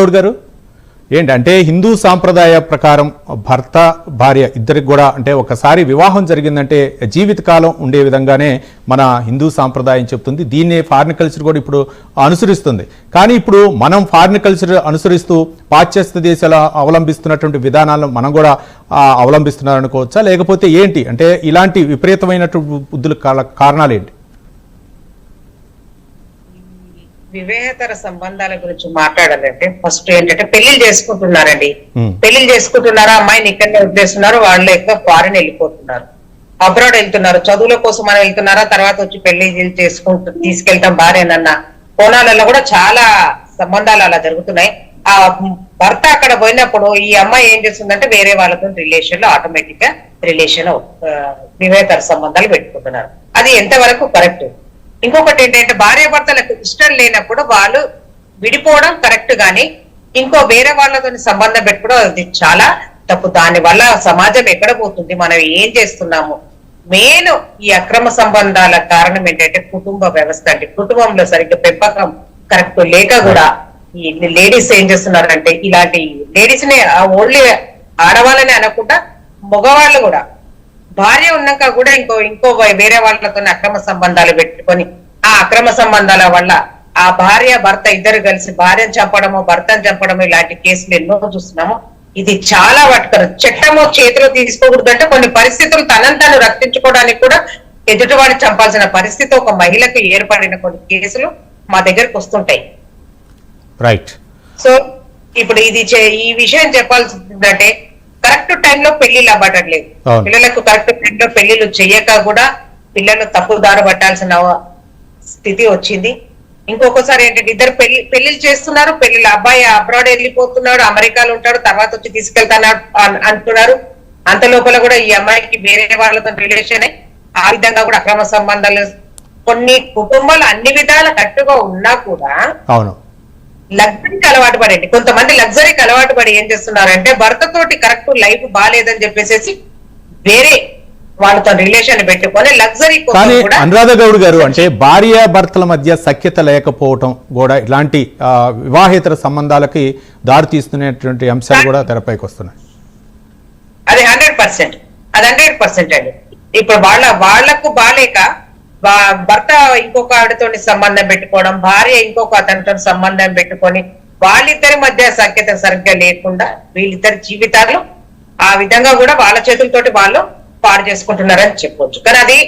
గౌడ్ గారు ఏంటంటే హిందూ సాంప్రదాయ ప్రకారం భర్త భార్య ఇద్దరికి కూడా అంటే ఒకసారి వివాహం జరిగిందంటే జీవితకాలం ఉండే విధంగానే మన హిందూ సాంప్రదాయం చెప్తుంది. దీన్నే ఫారిన్ కల్చర్ కూడా ఇప్పుడు అనుసరిస్తుంది. కానీ ఇప్పుడు మనం ఫారిన్ కల్చర్ అనుసరిస్తూ పాశ్చాత్య దేశాలు అవలంబిస్తున్నటువంటి విధానాలను మనం కూడా అవలంబిస్తున్నారనుకోవచ్చా, లేకపోతే ఏంటి అంటే ఇలాంటి విపరీతమైనటువంటి బుద్ధుల కారణాలు ఏంటి? వివేహతర సంబంధాల గురించి మాట్లాడాలంటే ఫస్ట్ ఏంటంటే పెళ్లిళ్ళు చేసుకుంటున్నారండి. పెళ్లిళ్ళు చేసుకుంటున్నారా, అమ్మాయిని ఇక్కడనే వదిలేస్తున్నారు, వాళ్ళు ఎక్కువ ఫారిన్ వెళ్ళిపోతున్నారు, అబ్రాడ్ వెళ్తున్నారు, చదువుల కోసం మనం వెళ్తున్నారా, తర్వాత వచ్చి పెళ్లి తీసుకెళ్తాం భార్యనన్న కోణాలలో కూడా చాలా సంబంధాలు అలా జరుగుతున్నాయి. ఆ భర్త అక్కడ పోయినప్పుడు ఈ అమ్మాయి ఏం చేస్తుందంటే వేరే వాళ్ళతో రిలేషన్ లో ఆటోమేటిక్ గా వివేహతర సంబంధాలు పెట్టుకుంటున్నారు. అది ఎంతవరకు కరెక్ట్? ఇంకొకటి ఏంటంటే భార్య భర్తలకు ఇష్టం లేనప్పుడు వాళ్ళు విడిపోవడం కరెక్ట్, గాని ఇంకో వేరే వాళ్ళతో సంబంధం పెట్టుకోవడం అది చాలా తప్పు. దాని వల్ల సమాజం ఎక్కడ పోతుంది, మనం ఏం చేస్తున్నాము? మెయిన్ ఈ అక్రమ సంబంధాల కారణం ఏంటంటే కుటుంబ వ్యవస్థ అండి. కుటుంబంలో సరిగ్గా పెంపకం కరెక్ట్ లేక కూడా ఈ లేడీస్ ఏం చేస్తున్నారంటే ఇలాంటి లేడీస్ ని ఓన్లీ ఆడవాళ్ళని అనకుండా మగవాళ్ళు కూడా భార్య ఉన్నాక కూడా ఇంకో వేరే వాళ్ళతో అక్రమ సంబంధాలు పెట్టుకొని ఆ అక్రమ సంబంధాల వల్ల ఆ భార్య భర్త ఇద్దరు కలిసి భార్యను చంపడము భర్తను చంపడము ఇలాంటి కేసులు ఎన్నో చూస్తున్నాము. ఇది చాలా వాటికరు. చట్టము చేతిలో తీసుకోకూడదు అంటే కొన్ని పరిస్థితులు తనను రక్షించుకోవడానికి కూడా ఎదుటివాడిని చంపాల్సిన పరిస్థితి ఒక మహిళకు ఏర్పడిన కొన్ని కేసులు మా దగ్గరకు వస్తుంటాయి. రైట్. సో ఇప్పుడు ఈ విషయం చెప్పాల్సిందంటే కరెక్ట్ టైంలో పెళ్లిళ్ళు అవ్వట్లేదు. పిల్లలకు కరెక్ట్ టైంలో పెళ్లిళ్ళు చెయ్యక కూడా పిల్లలు తప్పుదారి పట్టాల్సిన స్థితి వచ్చింది. ఇంకొకసారి ఏంటంటే ఇద్దరు పెళ్లిళ్ళు చేస్తున్నారు, పెళ్లిళ్ళు అబ్బాయి అబ్రాడ్ వెళ్ళిపోతున్నాడు, అమెరికాలో ఉంటాడు, తర్వాత వచ్చి తీసుకెళ్తాను అంటున్నారు. అంత లోపల కూడా ఈ అమ్మాయికి వేరే వాళ్ళతో రిలేషన్ ఆ విధంగా కూడా అక్రమ సంబంధాలు కొన్ని కుటుంబాలు అన్ని విధాల కరెక్ట్గా ఉన్నా కూడా లగ్జరీకి అలవాటు పడండి. కొంతమంది లగ్జరీకి అలవాటు పడి ఏం చేస్తున్నారంటే భర్త తోటి కరెక్ట్ లైఫ్ బాగాలేదని చెప్పేసి వేరే వాళ్ళతో రిలేషన్ పెట్టుకొని లగ్జరీ. కానీ అనురాధ గౌడ్ గారు అంటే భార్య భర్తల మధ్య సఖ్యత లేకపోవటం కూడా ఇలాంటి వివాహేతర సంబంధాలకి దారి తీస్తున్నటువంటి అంశాలు కూడా తెరపైకి వస్తున్నాయి. అది 100%, అది 100% అండి. ఇప్పుడు వాళ్లకు బాలేక భర్త ఇంకొక ఆవిడతో సంబంధం పెట్టుకోవడం, భార్య ఇంకొక అతనితో సంబంధం పెట్టుకొని వాళ్ళిద్దరి మధ్య సఖ్యత సరిగ్గా లేకుండా వీళ్ళిద్దరి జీవితాలు ఆ విధంగా కూడా వాళ్ళ చేతులతోటి వాళ్ళు పాడు చేసుకుంటున్నారని చెప్పొచ్చు. కానీ అది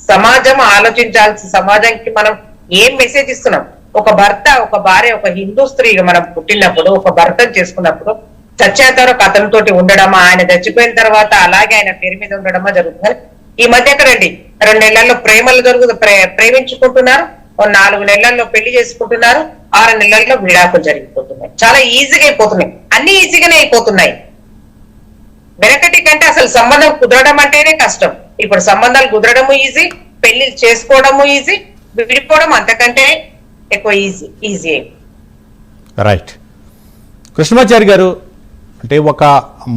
సమాజం ఆలోచించాల్సి, సమాజానికి మనం ఏం మెసేజ్ ఇస్తున్నాం? ఒక భర్త ఒక భార్య ఒక హిందూ స్త్రీగా మనం పుట్టినప్పుడు ఒక భర్తను చేసుకున్నప్పుడు చచ్చేంత వరకు అతనితోటి ఉండడమా, ఆయన చచ్చిపోయిన తర్వాత అలాగే ఆయన పేరు మీద ఉండడమా జరుగుతుంది. ఈ మధ్య ఎక్కడండి 2 నెలల్లో ప్రేమలు ప్రేమించుకుంటున్నారు, 4 నెలల్లో పెళ్లి చేసుకుంటున్నారు, 6 నెలల్లో విడాకులు జరిగిపోతున్నాయి. చాలా ఈజీగా అయిపోతున్నాయి, అన్ని ఈజీగానే అయిపోతున్నాయి. వెనకటి కంటే అసలు సంబంధం కుదరడం అంటేనే కష్టం. ఇప్పుడు సంబంధాలు కుదరడము ఈజీ, పెళ్లి చేసుకోవడము ఈజీ, విడిపోవడం అంతకంటే ఎక్కువ ఈజీ. రైట్. కృష్ణమాచారి గారు అంటే ఒక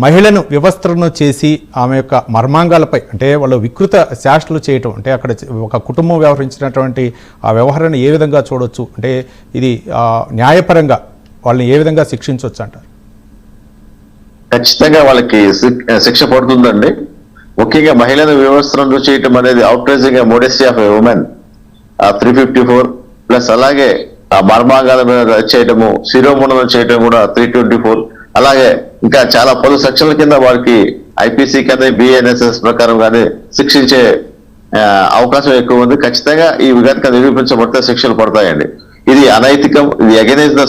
మహిళను వివస్త్రను చేసి ఆమె యొక్క మర్మాంగాలపై అంటే వాళ్ళు వికృత శాస్త్రలు చేయటం అంటే అక్కడ ఒక కుటుంబం వ్యవహరించినటువంటి ఆ వ్యవహారాన్ని ఏ విధంగా చూడొచ్చు, అంటే ఇది న్యాయపరంగా వాళ్ళని ఏ విధంగా శిక్షించవచ్చు అంటారు? ఖచ్చితంగా వాళ్ళకి శిక్ష పడుతుందండి. ముఖ్యంగా మహిళను వివస్త్రను చేయటం అనేది outraging modesty of a women 354 plus అలాగే మర్మాంగాల మీద చేయటము, శిరోముండనం చేయటం కూడా 324, అలాగే ఇంకా చాలా 10 సెక్షన్ల కింద వారికి ఐపీసీ కింద బిఎన్ఎస్ఎస్ ప్రకారం కానీ శిక్షించే అవకాశం ఎక్కువ ఉంది. ఖచ్చితంగా ఈ విఘటన నిరూపించబడితే శిక్షలు పడతాయండి. ఇది అనైతికం, ఇది అగైన్స్ ద